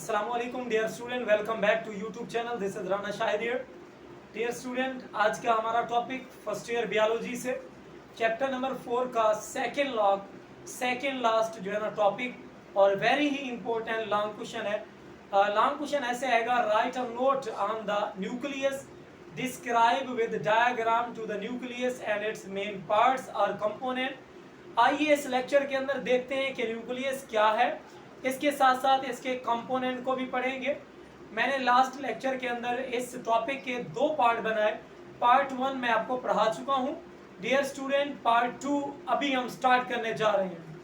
Assalamualaikum dear student, welcome back to YouTube channel. This is Rana Shahid here. Dear student, आज का हमारा topic first year biology से chapter number 4 का second last जो है ना टॉपिक और वेरी ही इंपॉर्टेंट लॉन्ग क्वेश्चन है. लॉन्ग क्वेश्चन ऐसे आएगा, write a note on the nucleus, describe with diagram to the nucleus and its main parts और कंपोनेंट. आइए इस लेक्चर के अंदर देखते हैं कि न्यूक्लियस क्या है, इसके साथ साथ इसके कंपोनेंट को भी पढ़ेंगे. मैंने लास्ट लेक्चर के अंदर इस टॉपिक के दो पार्ट बनाए. पार्ट 1 मैं आपको पढ़ा चुका हूं. डियर स्टूडेंट, पार्ट 2 अभी हम स्टार्ट करने जा रहे हैं.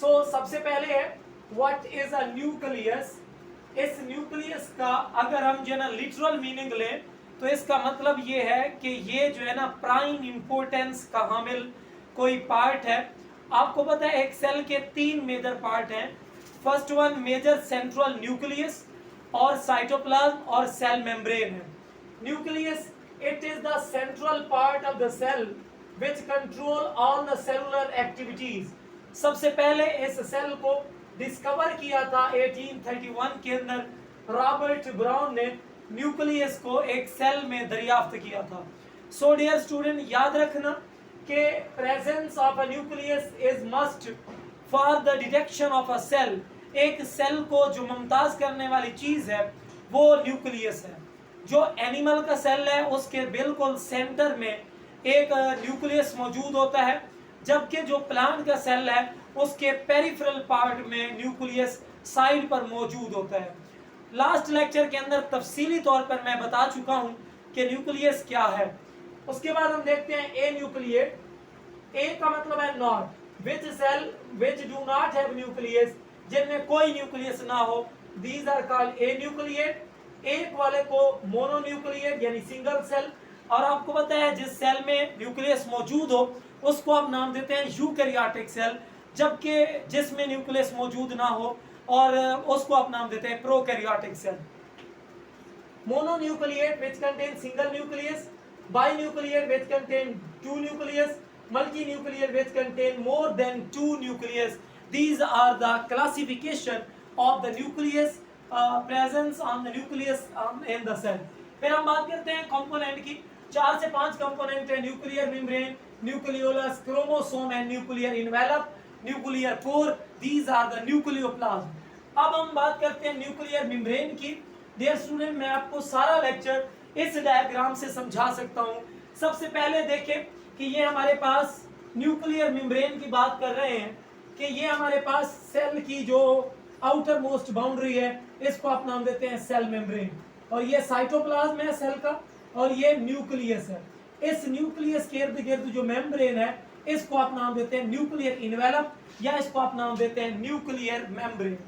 सो सबसे पहले है व्हाट इज अ न्यूक्लियस. इस न्यूक्लियस का अगर हम जो है ना लिटरल मीनिंग लें तो इसका मतलब ये है कि ये जो है ना प्राइम इंपोर्टेंस का हामिल कोई पार्ट है. आपको पता है एक सेल के 3 मेजर पार्ट हैं. First one major central nucleus और साइटोप्लाज्म और सेल मेम्ब्रेन है. Nucleus it is the central part of the cell which control all the cellular activities. सबसे पहले इस सेल को डिस्कवर किया था 1831 के अंदर. रॉबर्ट ब्राउन ने न्यूक्लियस को एक सेल में दरियाफ्त किया था. सो डियर स्टूडेंट, याद रखना कि presence of a nucleus is must for the detection of a cell. एक सेल को जो मुमताज करने वाली चीज है वो न्यूक्लियस है. जो एनिमल का सेल है उसके बिल्कुल सेंटर में एक न्यूक्लियस मौजूद होता है, जबकि जो प्लांट का सेल है उसके पेरिफेरल पार्ट में न्यूक्लियस साइड पर मौजूद होता है. लास्ट लेक्चर के अंदर तफसीली तौर पर मैं बता चुका हूं कि न्यूक्लियस क्या है. उसके बाद हम देखते हैं ए न्यूक्लिएट. ए का मतलब है not. Which cell which do not have nucleus, जिनमें कोई न्यूक्लियस ना हो, these are called anucleate. एक वाले को मोनोन्यूक्लिएट यानी सिंगल सेल. और आपको पता है जिस सेल में न्यूक्लियस मौजूद हो उसको आप नाम देते हैं यूकैरियोटिक सेल, जबकि जिसमें न्यूक्लियस मौजूद ना हो और उसको आप नाम देते हैं prokaryotic cell. Mononucleate which contain single nucleus, binucleate which contain 2 nucleus, multinuclear which contain more than 2 nucleus. These are the classification of the nucleus, presence on the nucleus in the cell. फिर हम बात करते हैं component की. 4 से 5 component है. Nuclear membrane, nucleolus, chromosome and nuclear envelope, nuclear core. These are the nucleoplasm. अब हम बात करते हैं न्यूक्लियर मेम्ब्रेन की. डियर स्टूडेंट, मैं आपको सारा लेक्चर इस डायग्राम से समझा सकता हूँ. सबसे पहले देखें कि ये हमारे पास न्यूक्लियर मेम्ब्रेन की बात कर रहे हैं कि ये हमारे पास सेल की जो आउटर मोस्ट बाउंड्री है इसको आप नाम देते हैं सेल मेम्ब्रेन. और ये साइटोप्लाज्म है सेल का और ये न्यूक्लियस है. इस न्यूक्लियस के इर्द गिर्द जो मेम्ब्रेन है इसको आप नाम देते हैं न्यूक्लियर इनवेलप या इसको आप नाम देते हैं nuclear membrane.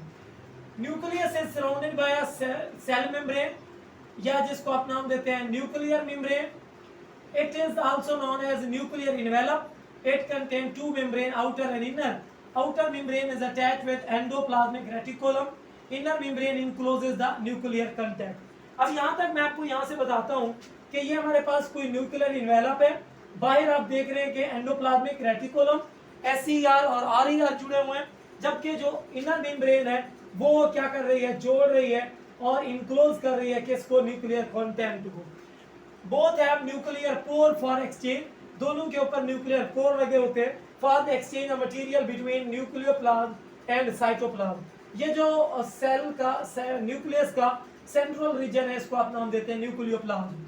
Nucleus is surrounded by a cell membrane या जिसको आप नाम देते हैं nuclear membrane. It is also known as nuclear envelope. It contains 2 membrane, outer and inner. Outer membrane is attached with endoplasmic reticulum. Inner membrane encloses the nuclear contact. अब यहाँ तक मैं आपको यहाँ से बताता हूँ कि ये हमारे पास कोई न्यूक्लियर इन्वेलप है. बाहर आप देख रहे हैं कि एंडोप्लाज्मिक रेटिकुलम SER और RER जुड़े हुए हैं, जबकि जो इनर मेम्ब्रेन है वो क्या कर रही है, जोड़ रही है और इनक्लोज कर रही है किसको, न्यूक्लियर कंटेंट को. Both have nuclear pore for exchange. दोनों के ऊपर न्यूक्लियर पोर लगे होते हैं for the exchange of material between nucleoplasm and cytoplasm. ये जो सेल का न्यूक्लियस का सेंट्रल रीजन है इसको आप नाम देते हैं न्यूक्लियोप्लाज्म.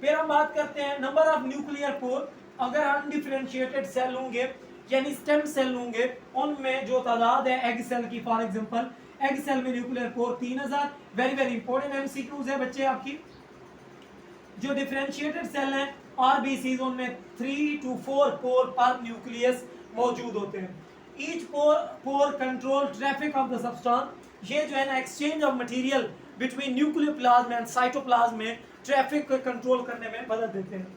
फिर हम बात करते हैं नंबर ऑफ न्यूक्लियर पोर. अगर अनडिफरेंशिएटेड सेल होंगे यानी स्टेम सेल होंगे उनमें जो तादाद है एग सेल की, फॉर एग्जांपल एग सेल में nuclear pore 3000. Very very important MCQs है बच्चे आपकी. जो डिफरेंशिएटेड सेल हैं RBCs उनमें 3 to 4 पोर पर न्यूक्लियस मौजूद होते हैं. Each pore control traffic of the substance. ये जो है ना exchange of material between nucleoplasm and cytoplasm में ट्रैफिक को कंट्रोल करने में मदद देते हैं.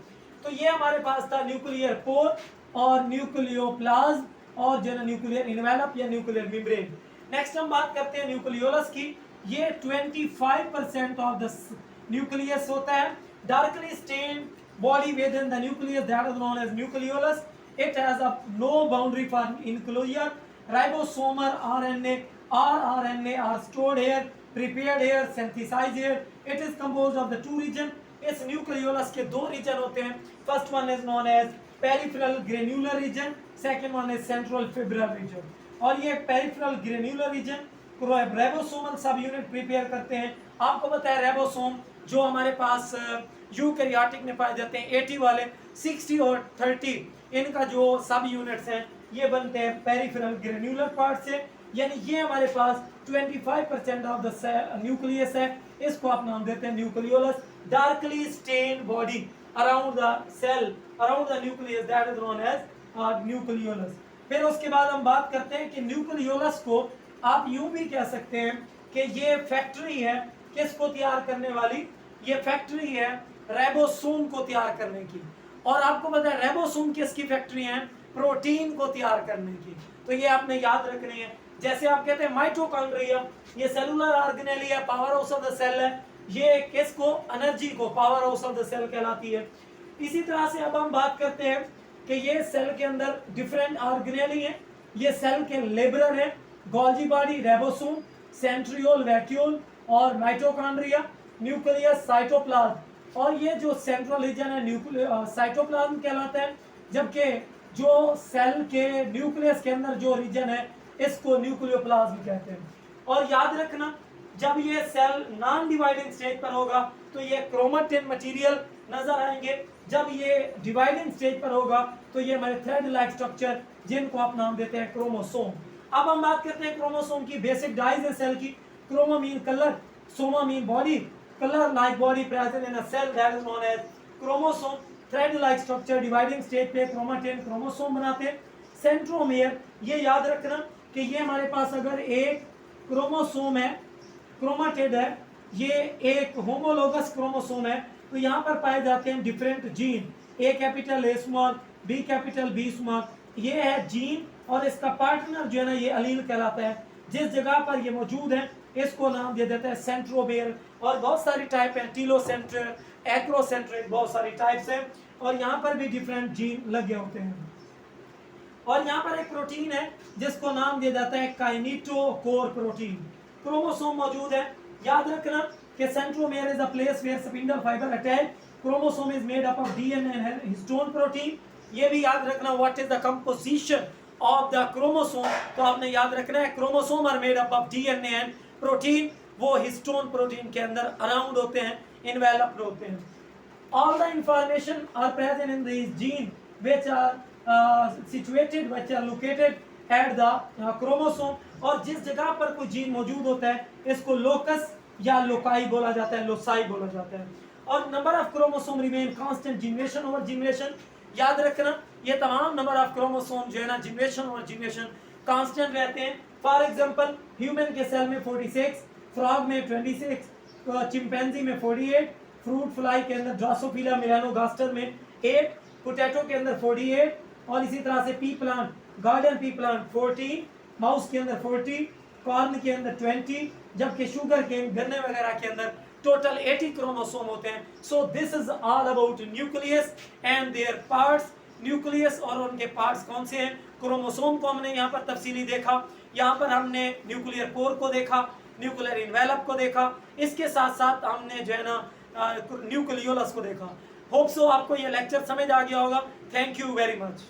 तो ये हमारे पास था न्यूक्लियर पोर और न्यूक्लियोप्लाज्म और जो है न्यूक्लियर इनवेलप या न्यूक्लियर मेम्ब्रेन. नेक्स्ट हम बात करते हैं न्यूक्लियोलस की. ये 25% ऑफ द न्यूक्लियस होता है. Darkly stained body within the nucleus that is known as nucleolus. It has a no boundary for enclosure. Ribosomal RNA rRNA are stored here, prepared here, synthesized here. It is composed of the two region. इस nucleolus के दो region होते हैं. First one is known as peripheral granular region, second one is central fibrillar region. और ये peripheral granular reason रेबोसोमल सब unit prepare करते हैं. आपको पता है रेबोसोम जो हमारे पास यूकैरियोटिक में पाए जाते हैं 80 वाले, 60 और 30 इनका जो सब यूनिट्स हैं ये बनते हैं पेरिफेरल ग्रेन्युलर पार्ट से. यानी ये हमारे पास 25% ऑफ द न्यूक्लियस है. इसको आप नाम देते हैं nucleolus. Darkly stained body around the cell, around the nucleus, that is known as nucleolus. फिर उसके बाद हम बात करते हैं कि न्यूक्लियोलस को आप यूं भी कह सकते हैं कि ये फैक्ट्री है किसको तैयार करने वाली, ये फैक्ट्री है रेबोसोम को तैयार करने की. और आपको पता है रेबोसोम किसकी फैक्ट्री है, प्रोटीन को तैयार करने की. तो ये आपने याद रखने हैं. जैसे आप कहते हैं माइटोकॉन्ड्रिया, ये सेलुलर ऑर्गेनेल है, power house of the cell है. ये किसको, एनर्जी को, power house of the cell कहलाती है. इसी तरह से अब हम बात करते हैं कि ये सेल के अंदर डिफरेंट ऑर्गेनेल है. ये सेल के लेबरर है, गोल्जी बॉडी, रेबोसोम, सेंट्रियोल, वैक्यूल और माइटोकॉन्ड्रिया, न्यूक्लियस, साइटोप्लाज्म. और ये जो सेंट्रल रीजन है साइटोप्लाज्म कहलाता है. जबकि जो सेल के न्यूक्लियस के अंदर जो रीजन है इसको न्यूक्लियोप्लाज्म कहते हैं. और याद रखना जब ये सेल नॉन डिवाइडिंग स्टेज पर होगा तो ये क्रोमेटिन मटेरियल नजर आएंगे. जब ये डिवाइडिंग स्टेज पर होगा तो ये हमारे थ्रेड लाइक स्ट्रक्चर जिनको आप नाम देते हैं क्रोमोसोम. अब हम बात करते हैं क्रोमोसोम की. बेसिक डाइज है सेल की. Chromo mean colour, soma mean body, colour like body present in a cell, that is known as chromosome. Thread like structure dividing stage पे क्रोमेटिन क्रोमोसोम बनाते हैं. सेंट्रोमियर, ये याद रखना कि ये हमारे पास अगर एक क्रोमोसोम है, क्रोमेटिड है, ये एक होमोलोगस क्रोमोसोम है, तो यहाँ पर पाए जाते हैं different gene. A capital A small, B capital B small. ये है जीन और इसका पार्टनर जो है ना ये अलील कहलाता है. जिस जगह पर ये मौजूद है इसको नाम दे देता है सेंट्रोमियर. और बहुत सारी टाइप है, टीलोसेंट्रिक, एक्रोसेंट्रिक, बहुत सारी टाइप्स हैं. और यहाँ पर भी डिफरेंट जीन लगे होते हैं. और यहाँ पर एक प्रोटीन है जिसको नाम दिया जाता है काइनेटोकोर प्रोटीन. क्रोमोसोम मौजूद है. याद रखना कि centromere is a place where spindle fibre attach. Chromosome is made up of DNA and histone protein. ये भी याद रखना what is the composition of the chromosome. तो आपने याद रखना है chromosome are made up of DNA and protein. वो हिस्टोन प्रोटीन के अंदर अराउंड होते हैं, इन्वेलप्ड होते हैं. All the information are present in this gene which are situated, which are located at the chromosome. और जिस जगह पर कोई जीन मौजूद होता है इसको लोकस या लोकाई बोला जाता है, लोसाई बोला जाता है. और number of chromosome remain constant generation over generation. याद रखना ये तमाम नंबर ऑफ क्रोमोसोम जो है ना जनरेशन ओवर जनरेशन कांस्टेंट रहते हैं. फॉर एग्जांपल ह्यूमन के सेल में 46, फ्रॉग में 26, चिंपैंजी में 48, फ्रूट फ्लाई के अंदर ड्रोसोफिला मेलानोगास्टर में 8, पोटैटो के अंदर 48, और इसी तरह से P plant, garden pea plant 40, mouse के अंदर 40, कॉर्न के अंदर 20, जबकि शुगर के गन्ने वगैरह के अंदर टोटल 80 क्रोमोसोम होते हैं. So this is all about nucleus and there parts. Nucleus और उनके पार्ट्स कौन से हैं. क्रोमोसोम को हमने यहाँ पर तफसीली देखा. यहाँ पर हमने न्यूक्लियर कोर को देखा, न्यूक्लियर इन्वेलप को देखा. इसके साथ साथ हमने जो है ना न्यूक्लियोलस को देखा. होप सो आपको ये लेक्चर समझ आ गया होगा. Thank you very much.